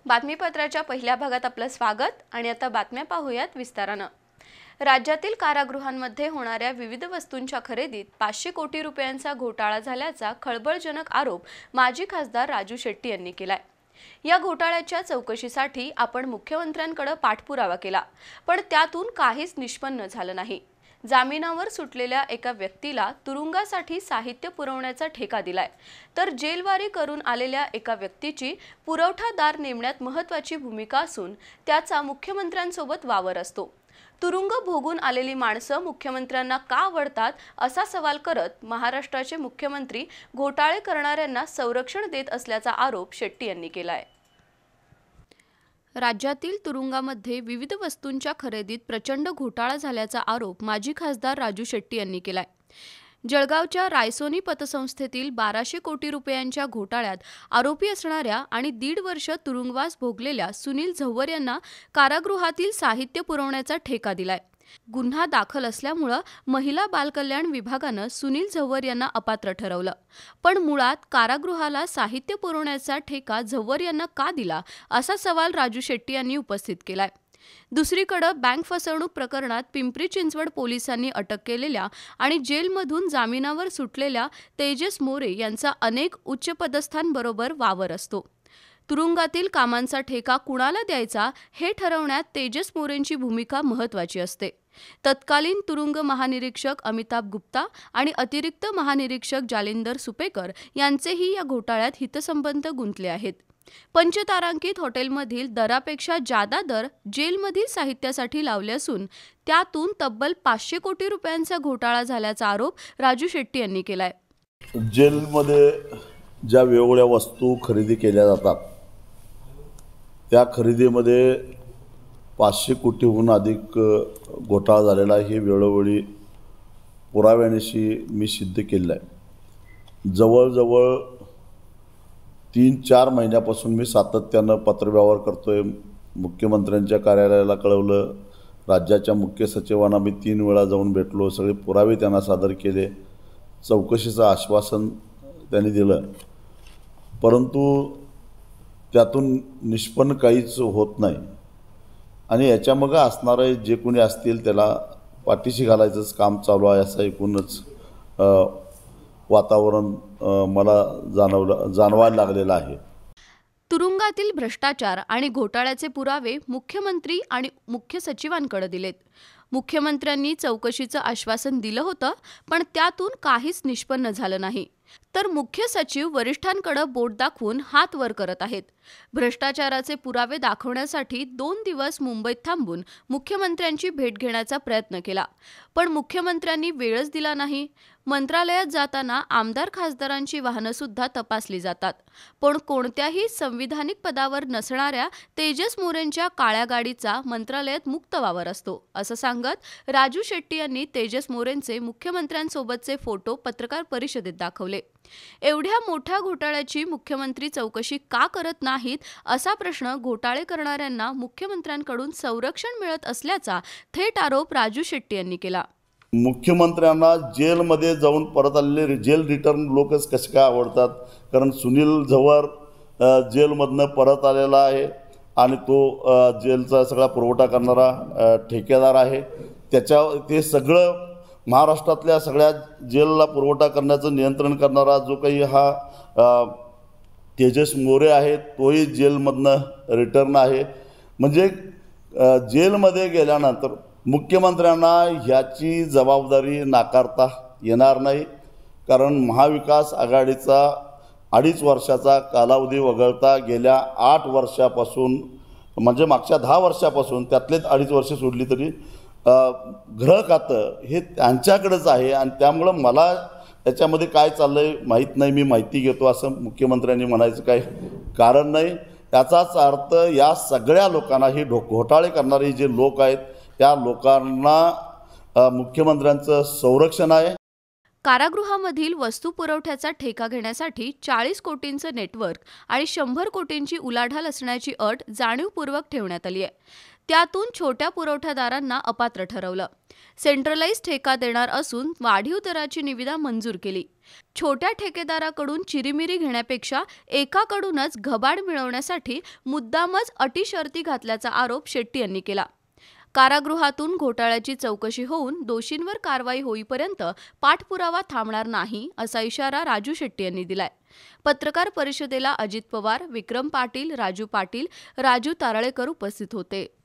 बातमीपत्राच्या पहिल्या भागात आपलं स्वागत आणि आता बातम्या पाहूयात विस्तारानं। राज्यातील कारागृहांमध्ये होणाऱ्या विविध वस्तूंच्या खरेदीत 500 कोटी रुपयांचा घोटाळा झाल्याचा खळबळजनक आरोप माजी खासदार राजू शेट्टी यांनी केलाय। या घोटाळ्याच्या चौकशीसाठी आपण मुख्यमंत्र्यांकडे पाठपुरावा केला, पण त्यातून काहीच निष्पन्न झालं नाही। जामिनावर सुटलेल्या एका व्यक्तीला तुरुंगासाठी साहित्य पुरवण्याचा ठेका दिलाय, तर जेलवारी करून आलेल्या एका व्यक्तीची पुरवठादार नेमण्यात महत्त्वाची भूमिका असून त्याचा मुख्यमंत्र्यांसोबत वावर असतो। तुरुंग भोगून आलेली माणसं मुख्यमंत्र्यांना का आवडतात असा सवाल करत महाराष्ट्राचे मुख्यमंत्री घोटाळे करणाऱ्यांना संरक्षण देत असल्याचा आरोप शेट्टी यांनी केलाय। राज्यातील तुरुंगामध्ये विविध वस्तूंच्या खरेदीत प्रचंड घोटाळा झाल्याचा आरोप माजी खासदार राजू शेट्टी यांनी केलाय। जळगावच्या रायसोनी पतसंस्थेतील 1200 कोटी रुपयांच्या घोटाळ्यात आरोपी असणाऱ्या आणि 1.5 वर्ष तुरुंगवास भोगलेल्या सुनील झव्वर यांना कारागृहातील साहित्य पुरवण्याचा ठेका दिलाय। गुन्हा दाखल असल्यामुळे महिला बालकल्याण विभागानं सुनील झव्वर यांना अपात्र ठरवलं, पण मुळात कारागृहाला साहित्य पुरवण्याचा ठेका झव्वर यांना का दिला असा सवाल राजू शेट्टी यांनी उपस्थित केलाय। दुसरीकडे बँक फसवणूक प्रकरणात पिंपरी चिंचवड पोलिसांनी अटक केलेल्या आणि जेलमधून जामिनावर सुटलेल्या तेजस मोरे यांचा अनेक उच्चपदस्थांबरोबर वावर असतो। तुरुंगातील कामांचा ठेका कुणाला द्यायचा हे ठरवण्यात तेजस मोरेंची भूमिका महत्त्वाची असते। तत्कालीन तुरुंग महानिरीक्षक अमिताभ गुप्ता आणि अतिरिक्त महानिरीक्षक जालिंदर सुपेकर यांचेही या घोटाळ्यात हितसंबंध गुंतले आहेत। पंचतारांकित हॉटेलमधील दरापेक्षा जादा दर जेलमधील साहित्यासाठी लावले असून त्यातून तब्बल 500 कोटी रुपयांचा घोटाळा झाल्याचा आरोप राजू शेट्टी यांनी केलाय। जेलमध्ये ज्या वेगवेगळ्या वस्तू खरेदी केल्या जातात त्या खरेदीमध्ये 500 कोटीहून अधिक घोटाळा झालेला हे वेळोवेळी पुराव्यानिशी मी सिद्ध केलं आहे। जवळजवळ 3-4 महिन्यापासून मी सातत्यानं पत्रव्यवहार करतोय। मुख्यमंत्र्यांच्या कार्यालयाला कळवलं, राज्याच्या मुख्य सचिवांना मी 3 वेळा जाऊन भेटलो, सगळे पुरावे त्यांना सादर केले, चौकशीचं आश्वासन त्यांनी दिलं, परंतु त्यातून निष्पन्न काहीच होत नाही आणि याच्यामागे असणारे जे कोणी असतील त्याला पाठीशी घालायचंच काम चालू आहे असं एकूणच वातावरण मला जाणवायला लागलेलं आहे। तुरुंगातील भ्रष्टाचार आणि घोटाळ्याचे पुरावे मुख्यमंत्री आणि मुख्य सचिवांकडे दिलेत। मुख्यमंत्र्यांनी चौकशीचं आश्वासन दिलं होतं, पण त्यातून काहीच निष्पन्न झालं नाही, तर मुख्य सचिव वरिष्ठांकडे बोट दाखवून हात वर करत आहेत। भ्रष्टाचाराचे पुरावे दाखवण्यासाठी 2 दिवस मुंबईत थांबून मुख्यमंत्र्यांची भेट घेण्याचा प्रयत्न केला, पण मुख्यमंत्र्यांनी वेळच दिला नाही। मंत्रालयात जाताना आमदार खासदारांची वाहनं सुद्धा तपासली जातात, पण कोणत्याही संविधानिक पदावर नसणाऱ्या तेजस मोरेंच्या काळ्या गाडीचा मंत्रालयात मुक्त वावर असतो असं सांगत राजू शेट्टी यांनी तेजस मोरेंचे मुख्यमंत्र्यांसोबतचे फोटो पत्रकार परिषदेत दाखवले। एवढ्या मोठ्या घोटाळ्याची मुख्यमंत्री चौकशी का करत नाहीत असा प्रश्न घोटाळे करणाऱ्यांना मुख्यमंत्र्यांकडून संरक्षण मिळत असल्याचा थेट आरोप राजू शेट्टी यांनी केला। मुख्यमंत्र्यांना जेलमध्ये जाऊन परत आलेले जेल रिटर्न लोकच कसे काय आवडतात, कारण सुनील झव्वर जेलमधनं परत आलेला आहे आणि तो जेलचा सगळा पुरवठा करणारा ठेकेदार आहे। ते सगळं महाराष्ट्रातल्या सगळ्या जेलला पुरवठा करण्याचं नियंत्रण करणारा जो काही हा तेजस मोरे आहे तोही जेलमधनं रिटर्न आहे। म्हणजे जेलमध्ये गेल्यानंतर मुख्यमंत्र्यांना ह्याची जबाबदारी नाकारता येणार नाही, कारण महाविकास आघाडीचा 2.5 वर्षाचा कालावधी वगळता गेल्या 8 वर्षापासून म्हणजे मागच्या 10 वर्षापासून त्यातलेच 2.5 वर्ष सोडली तरी गृह खातं हे त्यांच्याकडेच आहे आणि त्यामुळं मला त्याच्यामध्ये काय चाललं आहे माहीत नाही, मी माहिती घेतो असं मुख्यमंत्र्यांनी म्हणायचं काही कारण नाही। याचाच अर्थ या सगळ्या लोकांना ही घोटाळे करणारे जे लोक आहेत त्या लोकांना मुख्यमंत्र्यांचं संरक्षण आहे। कारागृहामधील वस्तू पुरवठ्याचा ठेका घेण्यासाठी 40 कोटींचं नेटवर्क आणि 100 कोटींची उलाढाल असण्याची अट जाणीवपूर्वक ठेवण्यात आली आहे. त्यातून छोट्या पुरवठादारांना अपात्र ठरवलं. सेंट्रलाइज ठेका देणार असून वाढीव दराची निविदा मंजूर केली. छोट्या ठेकेदाराकडून चिरीमिरी घेण्यापेक्षा एकाकडूनच घबाड मिळवण्यासाठी मुद्दामच अटी शर्ती घातल्याचा आरोप शेट्टी यांनी केला. कारागृहातून घोटाळ्याची चौकशी होऊन दोषींवर कारवाई होईपर्यंत पाठपुरावा थांबणार नाही असा इशारा राजू शेट्टी यांनी दिलाय. पत्रकार परिषदेला अजित पवार, विक्रम पाटील, राजू पाटील, राजू तारळेकर उपस्थित होते.